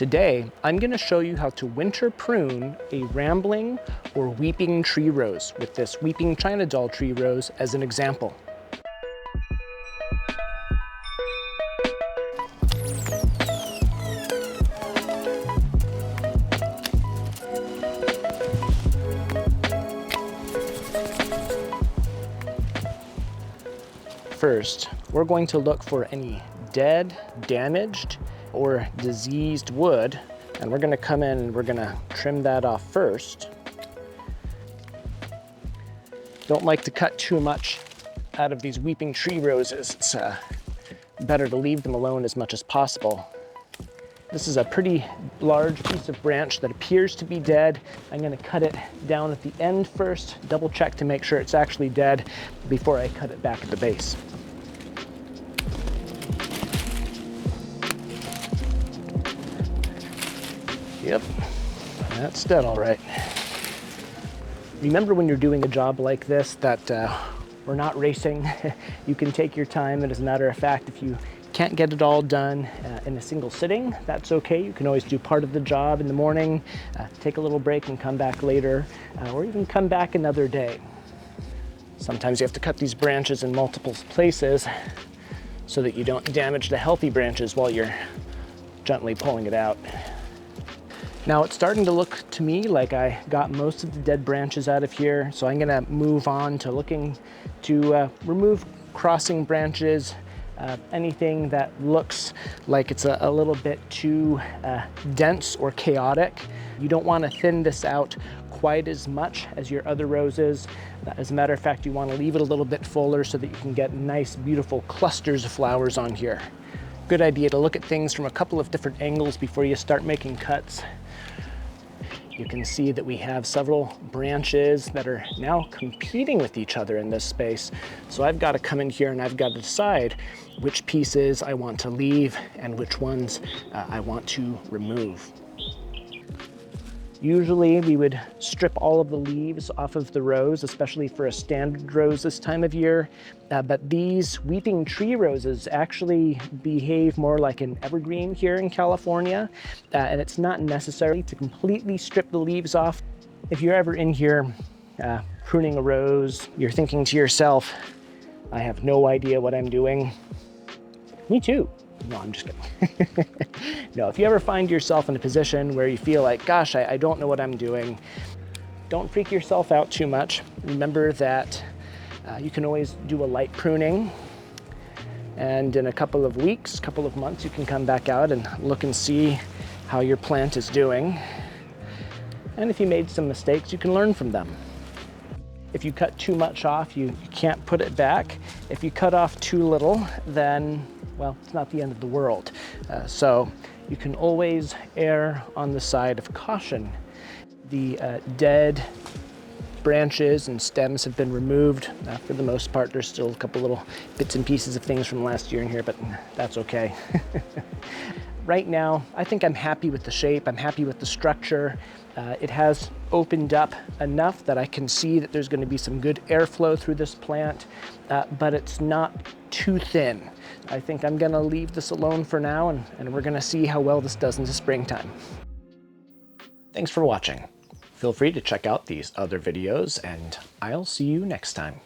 Today, I'm going to show you how to winter prune a rambling or weeping tree rose with this weeping China doll tree rose as an example. First, we're going to look for any dead, damaged, or diseased wood, and we're going to come in and we're going to trim that off first. Don't like to cut too much out of these weeping tree roses. It's better to leave them alone as much as possible. This is a pretty large piece of branch that appears to be dead. I'm going to cut it down at the end first, double check to make sure it's actually dead before I cut it back at the base. Yep, that's dead all right. Remember when you're doing a job like this that we're not racing. You can take your time, and as a matter of fact, if you can't get it all done in a single sitting, that's okay. You can always do part of the job in the morning, take a little break and come back later, or even come back another day. Sometimes you have to cut these branches in multiple places so that you don't damage the healthy branches while you're gently pulling it out. Now it's starting to look to me like I got most of the dead branches out of here, so I'm gonna move on to looking to remove crossing branches, anything that looks like it's a little bit too dense or chaotic. You don't want to thin this out quite as much as your other roses. As a matter of fact, you want to leave it a little bit fuller so that you can get nice, beautiful clusters of flowers on here. Good idea to look at things from a couple of different angles before you start making cuts. You can see that we have several branches that are now competing with each other in this space. So I've got to come in here and I've got to decide which pieces I want to leave and which ones I want to remove. Usually we would strip all of the leaves off of the rose, especially for a standard rose this time of year. But these weeping tree roses actually behave more like an evergreen here in California. And it's not necessary to completely strip the leaves off. If you're ever in here pruning a rose, you're thinking to yourself, I have no idea what I'm doing. Me too. No, I'm just kidding. No, if you ever find yourself in a position where you feel like, gosh, I don't know what I'm doing, don't freak yourself out too much. Remember that you can always do a light pruning, and in a couple of weeks, couple of months, you can come back out and look and see how your plant is doing. And if you made some mistakes, you can learn from them. If you cut too much off, you can't put it back. If you cut off too little, then, well, it's not the end of the world. So you can always err on the side of caution. The dead branches and stems have been removed. For the most part, there's still a couple little bits and pieces of things from last year in here, but that's okay. Right now, I think I'm happy with the shape. I'm happy with the structure. It has opened up enough that I can see that there's going to be some good airflow through this plant, but it's not too thin. I think I'm going to leave this alone for now, and we're going to see how well this does into springtime. Thanks for watching. Feel free to check out these other videos, and I'll see you next time.